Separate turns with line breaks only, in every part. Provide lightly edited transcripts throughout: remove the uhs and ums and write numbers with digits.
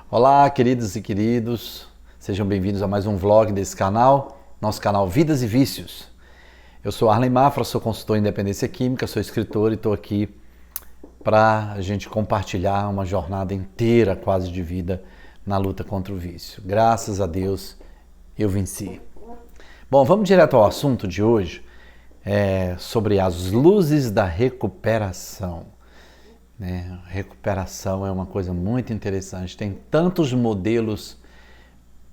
Olá, queridos e queridos, sejam bem-vindos a mais um vlog desse canal, nosso canal Vidas e Vícios. Eu sou Arlen Mafra, sou consultor em independência química, sou escritor e estou aqui para a gente compartilhar uma jornada inteira quase de vida na luta contra o vício. Graças a Deus eu venci. Bom, vamos direto ao assunto de hoje, sobre as luzes da recuperação. Recuperação é uma coisa muito interessante. Tem tantos modelos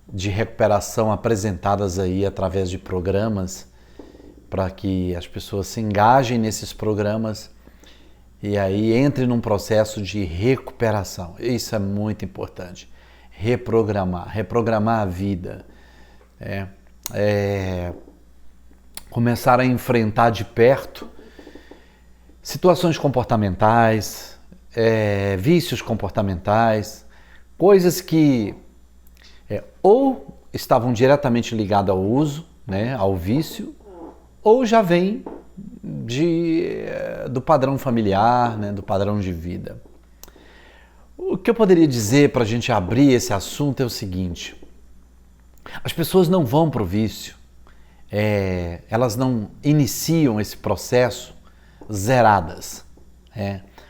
de recuperação apresentadas aí através de programas para que as pessoas se engajem nesses programas e aí entrem num processo de recuperação. Isso é muito importante. Reprogramar a vida. Começar a enfrentar de perto situações comportamentais, vícios comportamentais, coisas que ou estavam diretamente ligadas ao uso, ao vício, ou já vem do padrão familiar, do padrão de vida. O que eu poderia dizer para a gente abrir esse assunto é o seguinte: as pessoas não vão para o vício, elas não iniciam esse processo zeradas,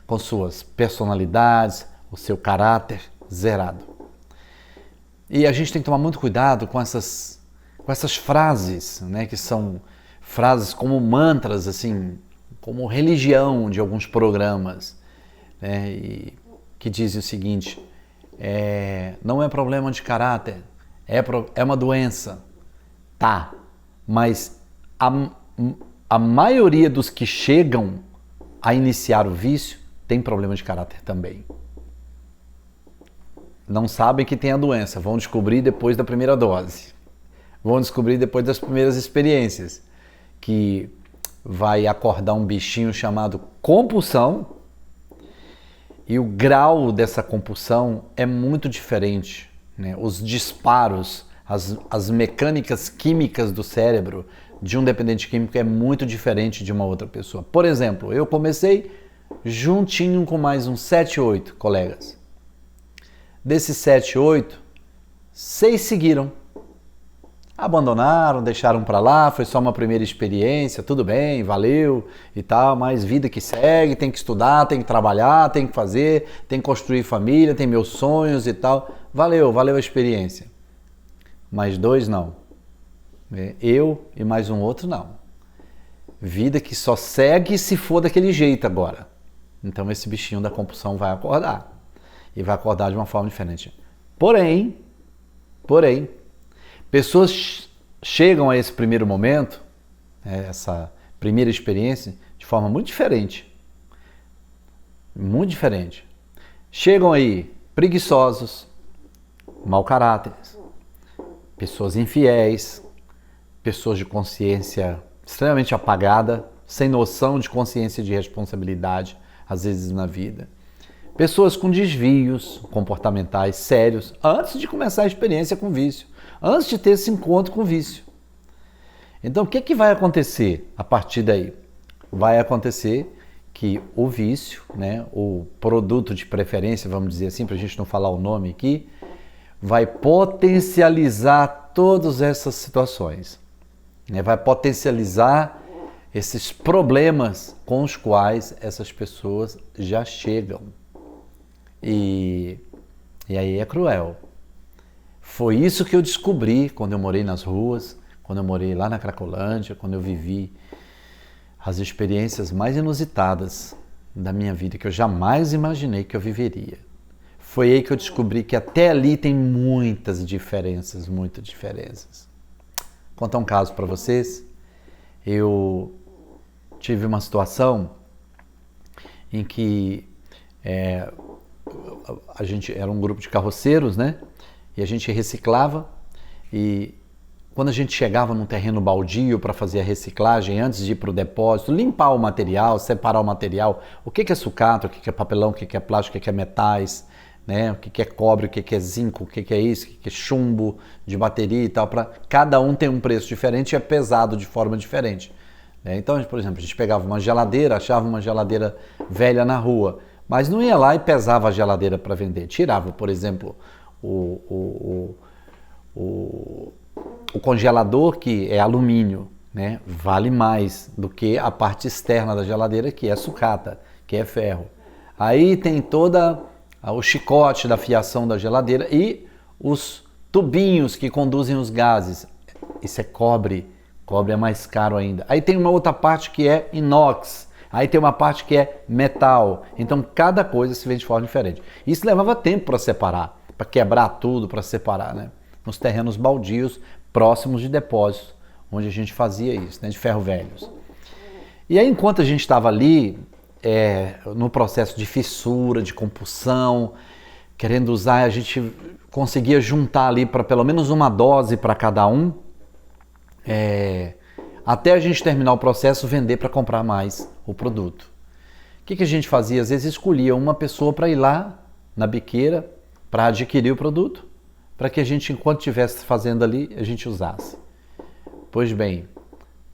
com suas personalidades, o seu caráter zerado. E a gente tem que tomar muito cuidado com essas frases, que são frases como mantras, assim, como religião de alguns programas, e que dizem o seguinte: não é problema de caráter, é uma doença, tá? Mas a maioria dos que chegam a iniciar o vício tem problema de caráter também. Não sabem que tem a doença, vão descobrir depois da primeira dose. Vão descobrir depois das primeiras experiências, que vai acordar um bichinho chamado compulsão, e o grau dessa compulsão é muito diferente. Os disparos, as mecânicas químicas do cérebro de um dependente químico é muito diferente de uma outra pessoa. Por exemplo, eu comecei juntinho com mais uns 7, 8 colegas. Desses 7, 8, 6 seguiram. Abandonaram, deixaram para lá, foi só uma primeira experiência, tudo bem, valeu e tal, mas vida que segue, tem que estudar, tem que trabalhar, tem que fazer, tem que construir família, tem meus sonhos e tal. Valeu a experiência. Mas 2 não. Eu e mais um outro não. Vida que só segue se for daquele jeito agora. Então esse bichinho da compulsão vai acordar. E vai acordar de uma forma diferente. Porém, pessoas chegam a esse primeiro momento, essa primeira experiência, de forma muito diferente. Muito diferente. Chegam aí preguiçosos, mau caráteres, pessoas infiéis, pessoas de consciência extremamente apagada, sem noção de consciência e de responsabilidade, às vezes na vida. Pessoas com desvios comportamentais sérios antes de começar a experiência com vício, antes de ter esse encontro com o vício. Então, o que vai acontecer a partir daí? Vai acontecer que o vício, o produto de preferência, vamos dizer assim, para a gente não falar o nome aqui, vai potencializar todas essas situações. Vai potencializar esses problemas com os quais essas pessoas já chegam. E aí é cruel. Foi isso que eu descobri quando eu morei nas ruas, quando eu morei lá na Cracolândia, quando eu vivi as experiências mais inusitadas da minha vida, que eu jamais imaginei que eu viveria. Foi aí que eu descobri que até ali tem muitas diferenças. Vou contar um caso para vocês. Eu tive uma situação em que a gente era um grupo de carroceiros, e a gente reciclava, e quando a gente chegava num terreno baldio para fazer a reciclagem, antes de ir para o depósito, limpar o material, separar o material, o que é sucata, o que é papelão, o que é plástico, o que é metais, o que é cobre, o que é zinco, o que é isso, o que é chumbo de bateria e tal. Cada um tem um preço diferente e é pesado de forma diferente. Então, por exemplo, a gente pegava uma geladeira, achava uma geladeira velha na rua, mas não ia lá e pesava a geladeira para vender. Tirava, por exemplo, o, o, o congelador, que é alumínio, né, vale mais do que a parte externa da geladeira, que é sucata, que é ferro. Aí tem toda o chicote da fiação da geladeira e os tubinhos que conduzem os gases. Isso é cobre. Cobre é mais caro ainda. Aí tem uma outra parte que é inox. Aí tem uma parte que é metal. Então cada coisa se vende de forma diferente. Isso levava tempo para separar, para quebrar tudo, para separar, né? Nos terrenos baldios próximos de depósitos, onde a gente fazia isso, né? De ferro velhos. E aí enquanto a gente estava ali, no processo de fissura, de compulsão, querendo usar, a gente conseguia juntar ali para pelo menos uma dose para cada um, até a gente terminar o processo, vender para comprar mais o produto. O que a gente fazia? Às vezes escolhia uma pessoa para ir lá na biqueira para adquirir o produto, para que a gente, enquanto estivesse fazendo ali, a gente usasse. Pois bem,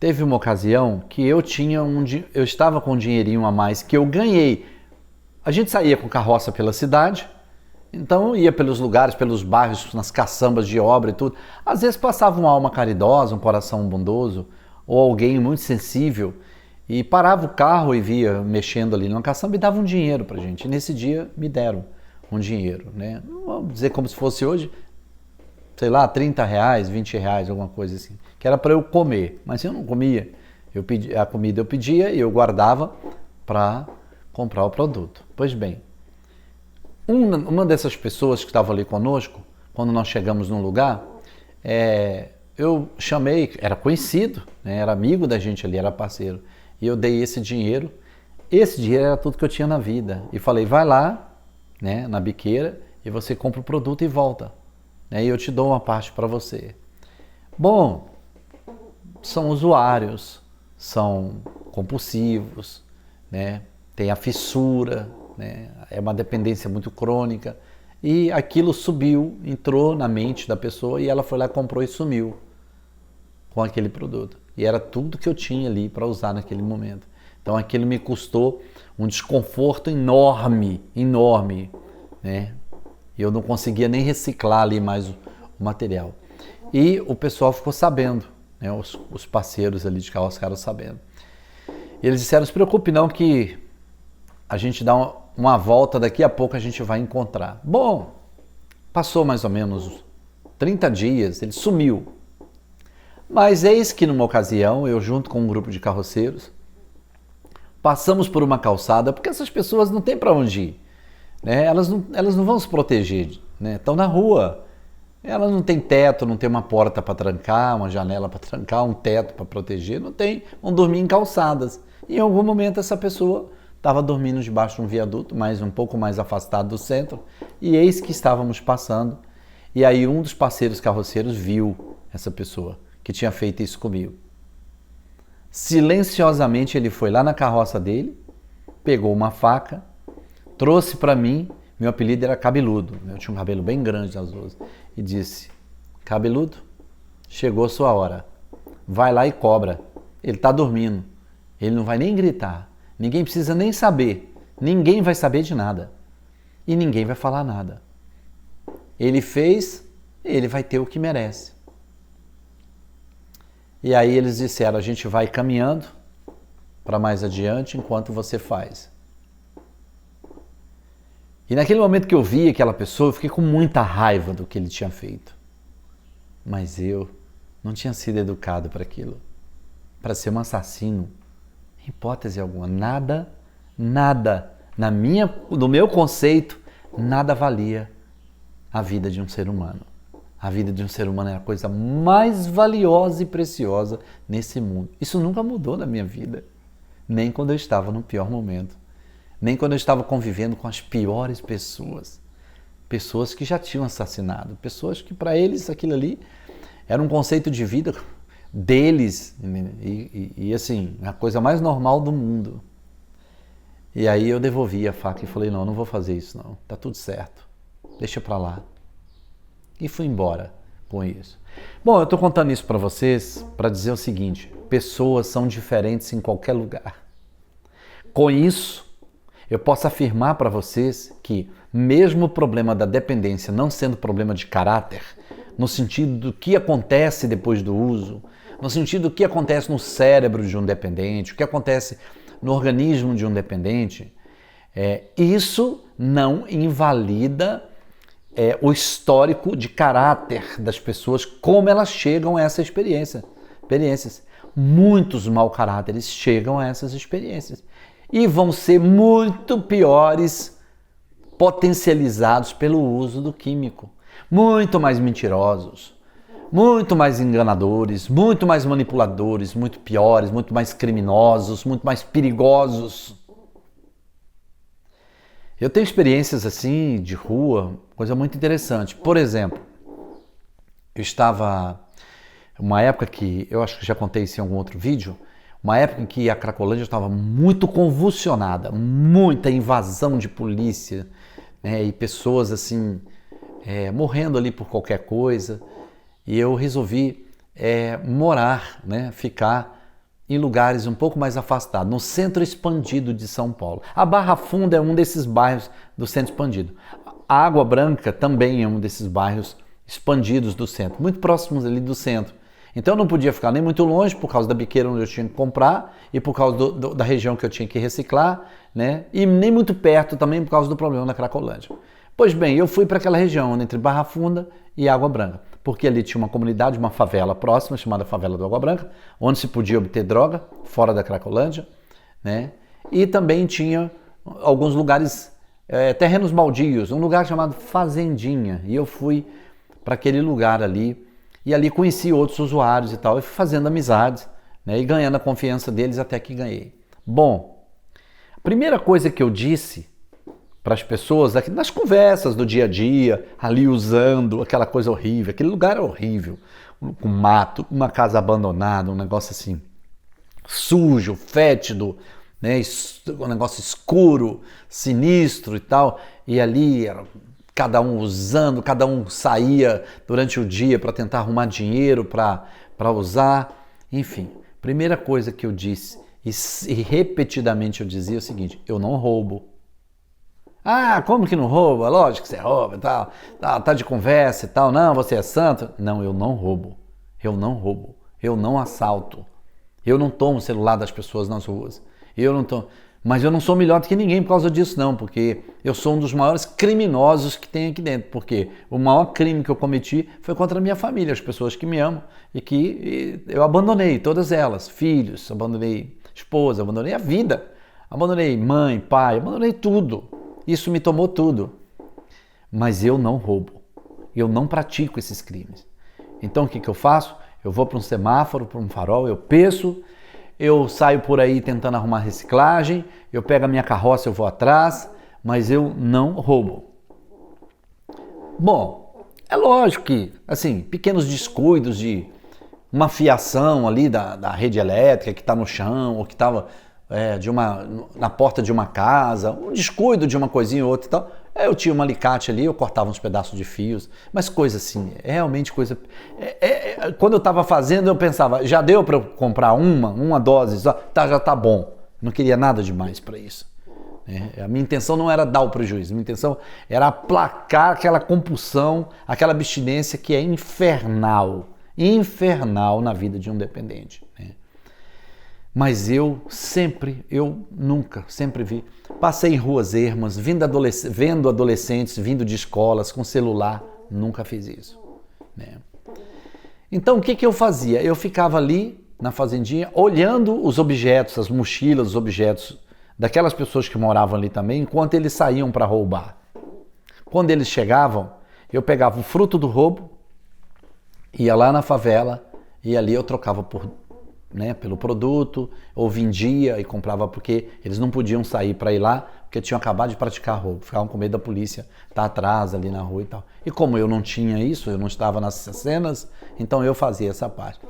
teve uma ocasião que eu estava com um dinheirinho a mais que eu ganhei. A gente saía com carroça pela cidade, então ia pelos lugares, pelos bairros, nas caçambas de obra e tudo. Às vezes passava uma alma caridosa, um coração bondoso, ou alguém muito sensível, e parava o carro e via mexendo ali numa caçamba e dava um dinheiro pra gente. E nesse dia me deram um dinheiro, né? Vamos dizer como se fosse hoje, sei lá, 30 reais, 20 reais, alguma coisa assim, que era para eu comer, mas eu não comia. A comida eu pedia e eu guardava para comprar o produto. Pois bem, uma dessas pessoas que estava ali conosco, quando nós chegamos num lugar, eu chamei, era conhecido, né, era amigo da gente ali, era parceiro, e eu dei esse dinheiro era tudo que eu tinha na vida, e falei, vai lá, né, na biqueira, e você compra o produto e volta, né, e eu te dou uma parte para você. Bom, são usuários, são compulsivos, né, tem a fissura, né, é uma dependência muito crônica, e aquilo subiu, entrou na mente da pessoa e ela foi lá, comprou e sumiu com aquele produto. E era tudo que eu tinha ali para usar naquele momento. Então aquilo me custou um desconforto enorme, enorme, né? E eu não conseguia nem reciclar ali mais o material. E o pessoal ficou sabendo, né? Os parceiros ali de carroça ficaram sabendo. E eles disseram, não se preocupe não que a gente dá uma volta, daqui a pouco a gente vai encontrar. Bom, passou mais ou menos 30 dias, ele sumiu. Mas eis que numa ocasião, eu junto com um grupo de carroceiros, passamos por uma calçada, porque essas pessoas não têm para onde ir, né? Elas não vão se proteger, né? Estão na rua, elas não têm teto, não tem uma porta para trancar, uma janela para trancar, um teto para proteger, não tem, vão dormir em calçadas. E em algum momento essa pessoa estava dormindo debaixo de um viaduto, mas um pouco mais afastado do centro, e eis que estávamos passando, e aí um dos parceiros carroceiros viu essa pessoa que tinha feito isso comigo. Silenciosamente ele foi lá na carroça dele, pegou uma faca, trouxe para mim, meu apelido era Cabeludo, eu tinha um cabelo bem grande nas ruas, e disse, Cabeludo, chegou a sua hora, vai lá e cobra, ele está dormindo, ele não vai nem gritar, ninguém precisa nem saber, ninguém vai saber de nada, e ninguém vai falar nada. Ele fez, ele vai ter o que merece. E aí eles disseram, a gente vai caminhando para mais adiante enquanto você faz. E naquele momento que eu vi aquela pessoa, eu fiquei com muita raiva do que ele tinha feito. Mas eu não tinha sido educado para aquilo, para ser um assassino. Em hipótese alguma, nada, no meu conceito, nada valia a vida de um ser humano. A vida de um ser humano é a coisa mais valiosa e preciosa nesse mundo. Isso nunca mudou na minha vida. Nem quando eu estava no pior momento. Nem quando eu estava convivendo com as piores pessoas. Pessoas que já tinham assassinado. Pessoas que para eles aquilo ali era um conceito de vida deles. E assim, a coisa mais normal do mundo. E aí eu devolvi a faca e falei, não vou fazer isso não. Tá tudo certo. Deixa pra lá. E fui embora com isso. Bom, eu estou contando isso para vocês para dizer o seguinte, pessoas são diferentes em qualquer lugar. Com isso, eu posso afirmar para vocês que mesmo o problema da dependência não sendo problema de caráter, no sentido do que acontece depois do uso, no sentido do que acontece no cérebro de um dependente, o que acontece no organismo de um dependente, isso não invalida o histórico de caráter das pessoas, como elas chegam a essa experiências. Muitos mau caráteres chegam a essas experiências e vão ser muito piores potencializados pelo uso do químico. Muito mais mentirosos, muito mais enganadores, muito mais manipuladores, muito piores, muito mais criminosos, muito mais perigosos. Eu tenho experiências assim de rua, coisa muito interessante. Por exemplo, eu estava uma época que, eu acho que já contei isso em algum outro vídeo, uma época em que a Cracolândia estava muito convulsionada, muita invasão de polícia, né, e pessoas assim morrendo ali por qualquer coisa. E eu resolvi morar, né, ficar em lugares um pouco mais afastados, no centro expandido de São Paulo. A Barra Funda é um desses bairros do centro expandido. A Água Branca também é um desses bairros expandidos do centro, muito próximos ali do centro. Então eu não podia ficar nem muito longe por causa da biqueira onde eu tinha que comprar e por causa da região que eu tinha que reciclar, né? E nem muito perto também por causa do problema da Cracolândia. Pois bem, eu fui para aquela região entre Barra Funda e Água Branca, porque ali tinha uma comunidade, uma favela próxima, chamada Favela do Água Branca, onde se podia obter droga, fora da Cracolândia, né? E também tinha alguns lugares, terrenos baldios, um lugar chamado Fazendinha, e eu fui para aquele lugar ali, e ali conheci outros usuários e tal, e fui fazendo amizades, né, e ganhando a confiança deles até que ganhei. Bom, a primeira coisa que eu disse para as pessoas, nas conversas do dia a dia, ali usando aquela coisa horrível, aquele lugar é horrível, com mato, uma casa abandonada, um negócio assim, sujo, fétido, né, um negócio escuro, sinistro e tal, e ali era cada um usando, cada um saía durante o dia para tentar arrumar dinheiro para usar. Enfim, primeira coisa que eu disse, e repetidamente eu dizia o seguinte: eu não roubo. Ah, como que não rouba? Lógico que você rouba e tal, tá de conversa e tal. Não, você é santo. Não, eu não roubo. Eu não roubo. Eu não assalto. Eu não tomo o celular das pessoas nas ruas. Eu não tomo. Mas eu não sou melhor do que ninguém por causa disso, não, porque eu sou um dos maiores criminosos que tem aqui dentro, porque o maior crime que eu cometi foi contra a minha família, as pessoas que me amam e que eu abandonei, todas elas, filhos, abandonei esposa, abandonei a vida, abandonei mãe, pai, abandonei tudo, isso me tomou tudo, mas eu não roubo, eu não pratico esses crimes. Então o que eu faço? Eu vou para um semáforo, para um farol, eu peço, eu saio por aí tentando arrumar reciclagem, eu pego a minha carroça, eu vou atrás, mas eu não roubo. Bom, é lógico que, assim, pequenos descuidos de uma fiação ali da rede elétrica que está no chão, ou que estava na porta de uma casa, um descuido de uma coisinha ou outra e tal, eu tinha um alicate ali, eu cortava uns pedaços de fios, mas coisa assim, realmente coisa... Quando eu estava fazendo, eu pensava, já deu para eu comprar uma dose, já tá bom. Não queria nada demais para isso. A minha intenção não era dar o prejuízo, a minha intenção era aplacar aquela compulsão, aquela abstinência que é infernal na vida de um dependente. Mas eu nunca vi. Passei em ruas ermas, vendo adolescentes, vindo de escolas com celular, nunca fiz isso. Então o que eu fazia? Eu ficava ali na fazendinha olhando os objetos, as mochilas, os objetos daquelas pessoas que moravam ali também, enquanto eles saíam para roubar. Quando eles chegavam, eu pegava o fruto do roubo, ia lá na favela e ali eu trocava pelo produto, ou vendia e comprava, porque eles não podiam sair para ir lá, porque tinham acabado de praticar roubo, ficavam com medo da polícia estar atrás ali na rua e tal. E como eu não tinha isso, eu não estava nessas cenas, então eu fazia essa parte.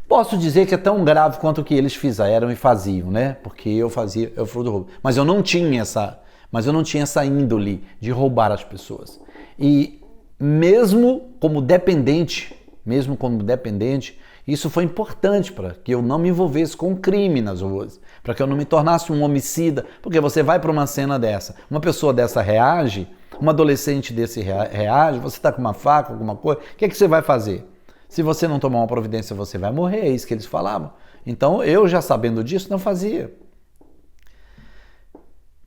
Posso dizer que é tão grave quanto o que eles fizeram e faziam, né? Porque eu fazia o fruto do roubo. Mas eu não tinha essa índole de roubar as pessoas. E mesmo como dependente, Isso foi importante para que eu não me envolvesse com crime nas ruas, para que eu não me tornasse um homicida, porque você vai para uma cena dessa, uma pessoa dessa reage, um adolescente desse reage, você está com uma faca, alguma coisa, o que é que você vai fazer? Se você não tomar uma providência, você vai morrer, é isso que eles falavam. Então, eu já sabendo disso, não fazia.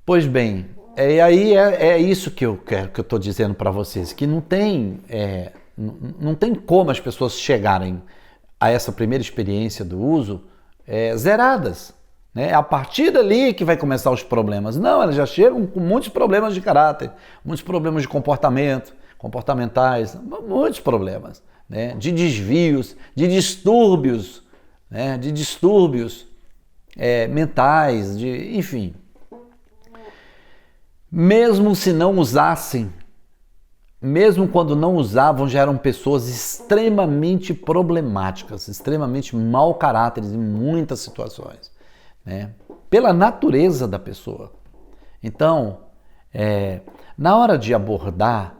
Pois bem, é isso que eu estou dizendo para vocês, que não tem como as pessoas chegarem a essa primeira experiência do uso zeradas. Né? É a partir dali que vai começar os problemas. Não, elas já chegam com muitos problemas de caráter, muitos problemas de comportamento, comportamentais, muitos problemas, né? De desvios, de distúrbios, né? De distúrbios mentais, enfim. Mesmo se não usassem, mesmo quando não usavam, já eram pessoas extremamente problemáticas, extremamente mau caráter em muitas situações, né? Pela natureza da pessoa. Então, na hora de abordar,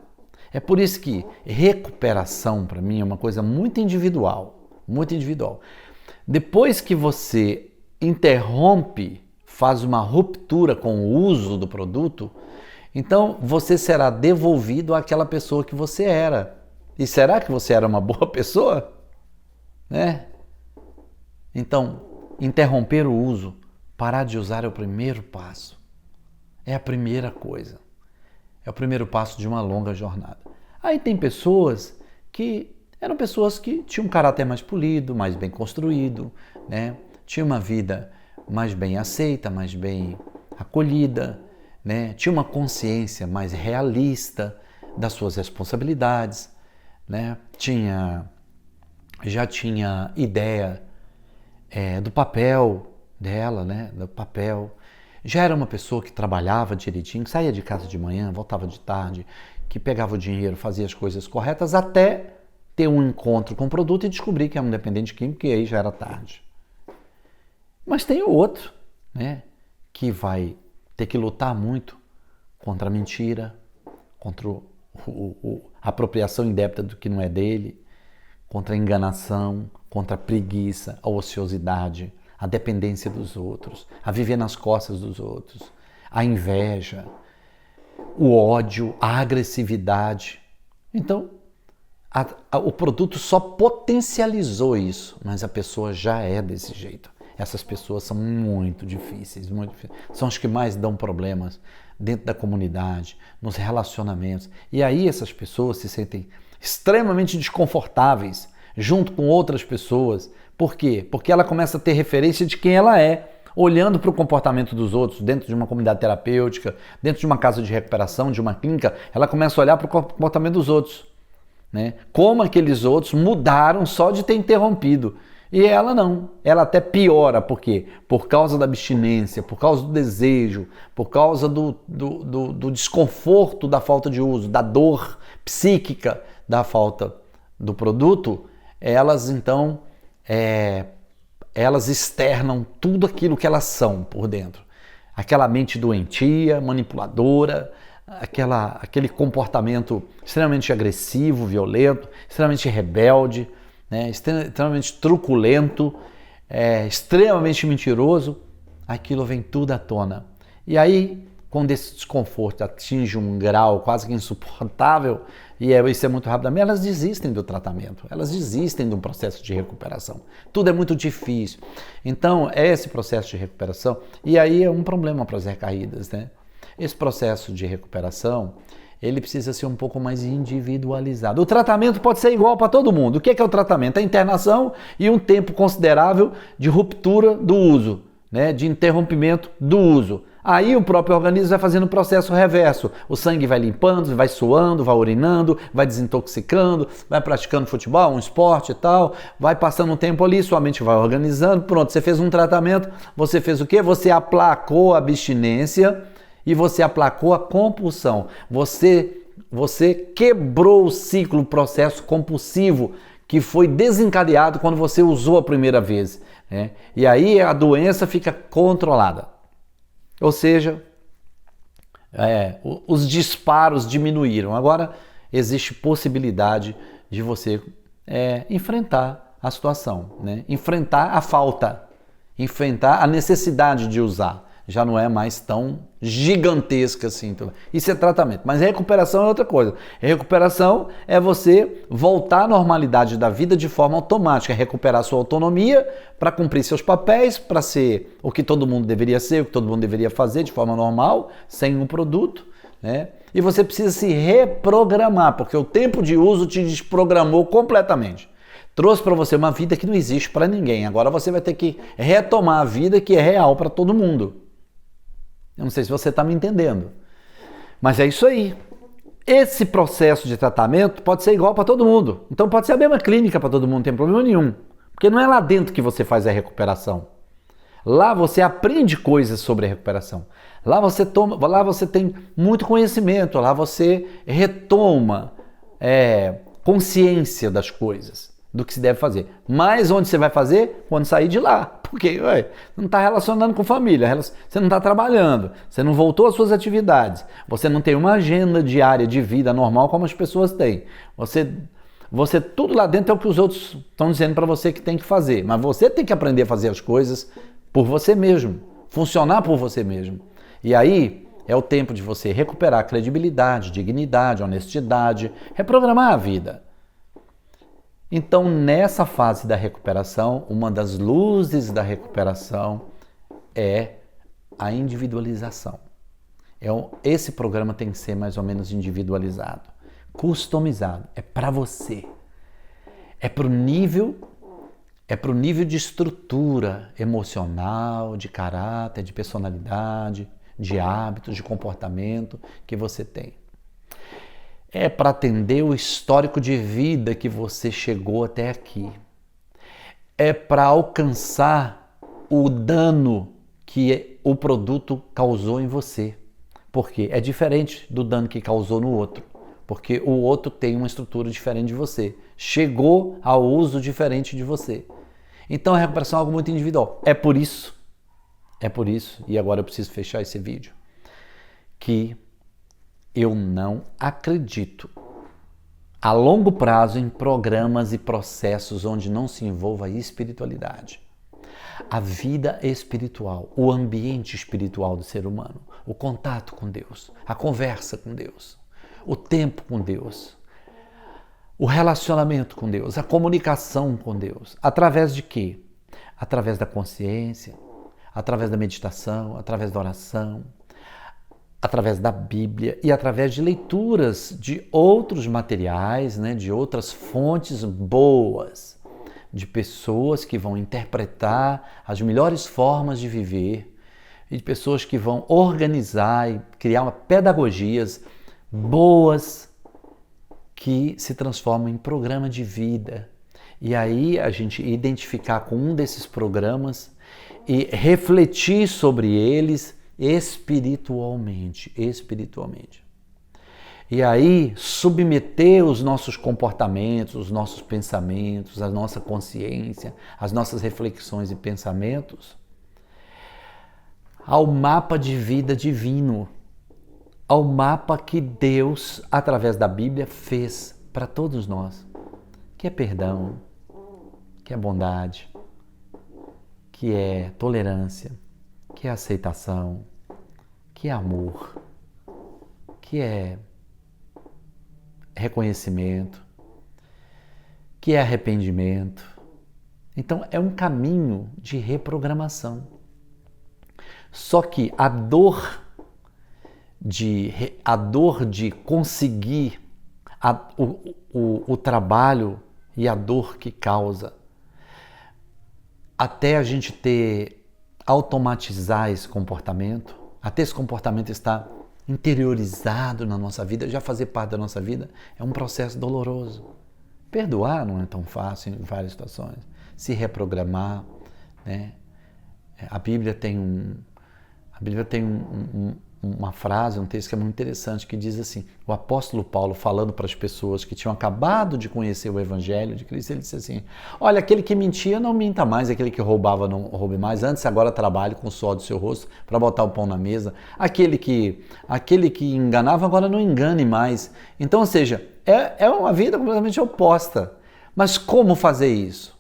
é por isso que recuperação para mim é uma coisa muito individual, muito individual. Depois que você interrompe, faz uma ruptura com o uso do produto, então você será devolvido àquela pessoa que você era. E será que você era uma boa pessoa? Né? Então, interromper o uso, parar de usar é o primeiro passo. É a primeira coisa. É o primeiro passo de uma longa jornada. Aí tem pessoas que eram pessoas que tinham um caráter mais polido, mais bem construído, né? Tinha uma vida mais bem aceita, mais bem acolhida, né? Tinha uma consciência mais realista das suas responsabilidades, né? Já tinha ideia do papel dela, né? Do papel. Já era uma pessoa que trabalhava direitinho, que saía de casa de manhã, voltava de tarde, que pegava o dinheiro, fazia as coisas corretas, até ter um encontro com o produto e descobrir que é um dependente químico, e aí já era tarde. Mas tem o outro, né, que vai ter que lutar muito contra a mentira, contra a apropriação indébita do que não é dele, contra a enganação, contra a preguiça, a ociosidade, a dependência dos outros, a viver nas costas dos outros, a inveja, o ódio, a agressividade. Então, o produto só potencializou isso, mas a pessoa já é desse jeito. Essas pessoas são muito difíceis, são as que mais dão problemas dentro da comunidade, nos relacionamentos. E aí essas pessoas se sentem extremamente desconfortáveis junto com outras pessoas. Por quê? Porque ela começa a ter referência de quem ela é, olhando para o comportamento dos outros dentro de uma comunidade terapêutica, dentro de uma casa de recuperação, de uma clínica, ela começa a olhar para o comportamento dos outros, né? Como aqueles outros mudaram só de ter interrompido. E ela não, ela até piora, por quê? Por causa da abstinência, por causa do desejo, por causa do desconforto da falta de uso, da dor psíquica da falta do produto, elas então, elas externam tudo aquilo que elas são por dentro. Aquela mente doentia, manipuladora, aquele comportamento extremamente agressivo, violento, extremamente rebelde, né, extremamente truculento, extremamente mentiroso, aquilo vem tudo à tona. E aí, quando esse desconforto atinge um grau quase que insuportável, e isso é muito rapidamente, elas desistem do tratamento, elas desistem do processo de recuperação. Tudo é muito difícil. Então, esse processo de recuperação, e aí é um problema para as recaídas, né? Esse processo de recuperação, ele precisa ser um pouco mais individualizado. O tratamento pode ser igual para todo mundo. O que é o tratamento? A internação e um tempo considerável de ruptura do uso, né? De interrompimento do uso. Aí o próprio organismo vai fazendo o processo reverso. O sangue vai limpando, vai suando, vai urinando, vai desintoxicando, vai praticando futebol, um esporte e tal, vai passando um tempo ali, sua mente vai organizando. Pronto, você fez um tratamento, você fez o quê? Você aplacou a abstinência e você aplacou a compulsão. Você quebrou o ciclo, o processo compulsivo que foi desencadeado quando você usou a primeira vez, né? E aí a doença fica controlada. Ou seja, os disparos diminuíram. Agora existe possibilidade de você enfrentar a situação, né? Enfrentar a falta, enfrentar a necessidade de usar. Já não é mais tão gigantesca assim. Isso é tratamento. Mas recuperação é outra coisa. Recuperação é você voltar à normalidade da vida de forma automática, recuperar sua autonomia para cumprir seus papéis, para ser o que todo mundo deveria ser, o que todo mundo deveria fazer de forma normal, sem um produto, né? E você precisa se reprogramar, porque o tempo de uso te desprogramou completamente. Trouxe para você uma vida que não existe para ninguém. Agora você vai ter que retomar a vida que é real para todo mundo. Eu não sei se você está me entendendo. Mas é isso aí. Esse processo de tratamento pode ser igual para todo mundo. Então pode ser a mesma clínica para todo mundo, não tem problema nenhum. Porque não é lá dentro que você faz a recuperação. Lá você aprende coisas sobre a recuperação. Lá você tem muito conhecimento. Lá você retoma consciência das coisas, do que se deve fazer. Mas onde você vai fazer? Quando sair de lá. Porque não está relacionando com família, você não está trabalhando, você não voltou às suas atividades, você não tem uma agenda diária de vida normal como as pessoas têm. Você tudo lá dentro é o que os outros estão dizendo para você que tem que fazer. Mas você tem que aprender a fazer as coisas por você mesmo, funcionar por você mesmo. E aí é o tempo de você recuperar credibilidade, dignidade, honestidade, reprogramar a vida. Então, nessa fase da recuperação, uma das luzes da recuperação é a individualização. Esse programa tem que ser mais ou menos individualizado, customizado. É para você. É para o nível de estrutura emocional, de caráter, de personalidade, de hábitos, de comportamento que você tem. É para atender o histórico de vida que você chegou até aqui. É para alcançar o dano que o produto causou em você. Porque é diferente do dano que causou no outro. Porque o outro tem uma estrutura diferente de você. Chegou ao uso diferente de você. Então a recuperação é algo muito individual. É por isso, e agora eu preciso fechar esse vídeo, que eu não acredito a longo prazo em programas e processos onde não se envolva a espiritualidade. A vida espiritual, o ambiente espiritual do ser humano, o contato com Deus, a conversa com Deus, o tempo com Deus, o relacionamento com Deus, a comunicação com Deus. Através de quê? Através da consciência, através da meditação, através da oração, através da Bíblia e através de leituras de outros materiais, né, de outras fontes boas, de pessoas que vão interpretar as melhores formas de viver e de pessoas que vão organizar e criar pedagogias boas que se transformam em programa de vida. E aí a gente identificar com um desses programas e refletir sobre eles espiritualmente. E aí submeter os nossos comportamentos, os nossos pensamentos, a nossa consciência, as nossas reflexões e pensamentos ao mapa de vida divino, ao mapa que Deus, através da Bíblia, fez para todos nós, que é perdão, que é bondade, que é tolerância, que é aceitação, que é amor, que é reconhecimento, que é arrependimento. Então é um caminho de reprogramação. Só que a dor de conseguir o trabalho e a dor que causa até a gente automatizar esse comportamento, até esse comportamento estar interiorizado na nossa vida, já fazer parte da nossa vida, é um processo doloroso. Perdoar não é tão fácil em várias situações. Se reprogramar, né? A Bíblia tem uma frase, um texto que é muito interessante, que diz assim, o apóstolo Paulo falando para as pessoas que tinham acabado de conhecer o Evangelho de Cristo, ele disse assim, olha, aquele que mentia não minta mais, aquele que roubava não roube mais, antes agora trabalhe com o suor do seu rosto para botar o pão na mesa, aquele que enganava agora não engane mais. Então, ou seja, é uma vida completamente oposta. Mas como fazer isso?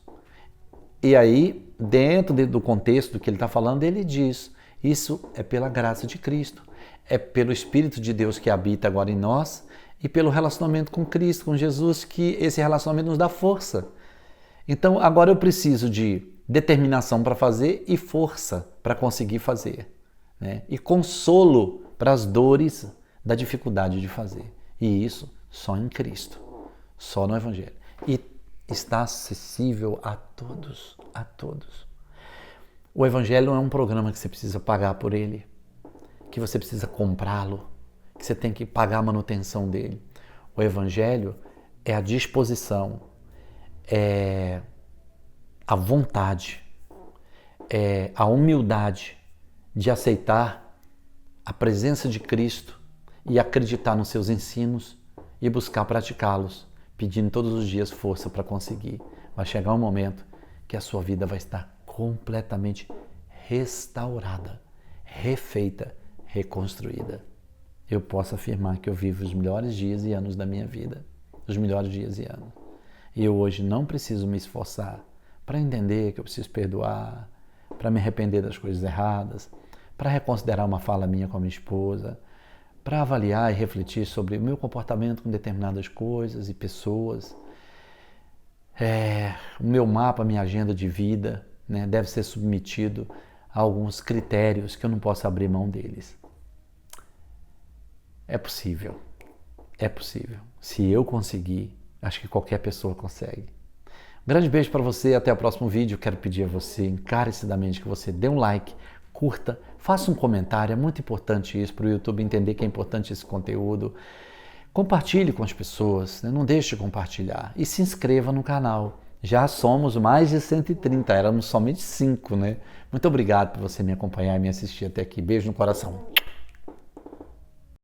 E aí, dentro do contexto do que ele está falando, ele diz, isso é pela graça de Cristo, é pelo Espírito de Deus que habita agora em nós e pelo relacionamento com Cristo, com Jesus, que esse relacionamento nos dá força. Então, agora eu preciso de determinação para fazer e força para conseguir fazer, né? E consolo para as dores da dificuldade de fazer. E isso só em Cristo, só no Evangelho. E está acessível a todos, a todos. O Evangelho não é um programa que você precisa pagar por ele, que você precisa comprá-lo, que você tem que pagar a manutenção dele. O Evangelho é a disposição, é a vontade, é a humildade de aceitar a presença de Cristo e acreditar nos seus ensinos e buscar praticá-los, pedindo todos os dias força para conseguir. Vai chegar um momento que a sua vida vai estar completamente restaurada, refeita, reconstruída. Eu posso afirmar que eu vivo os melhores dias e anos da minha vida, os melhores dias e anos. E eu hoje não preciso me esforçar para entender que eu preciso perdoar, para me arrepender das coisas erradas, para reconsiderar uma fala minha com a minha esposa, para avaliar e refletir sobre o meu comportamento com determinadas coisas e pessoas. O meu mapa, a minha agenda de vida, né, deve ser submetido a alguns critérios que eu não posso abrir mão deles. É possível. É possível. Se eu conseguir, acho que qualquer pessoa consegue. Um grande beijo para você, até o próximo vídeo. Quero pedir a você encarecidamente que você dê um like, curta, faça um comentário, é muito importante isso para o YouTube entender que é importante esse conteúdo. Compartilhe com as pessoas, né? Não deixe de compartilhar e se inscreva no canal. Já somos mais de 130, éramos somente 5, né? Muito obrigado por você me acompanhar e me assistir até aqui. Beijo no coração.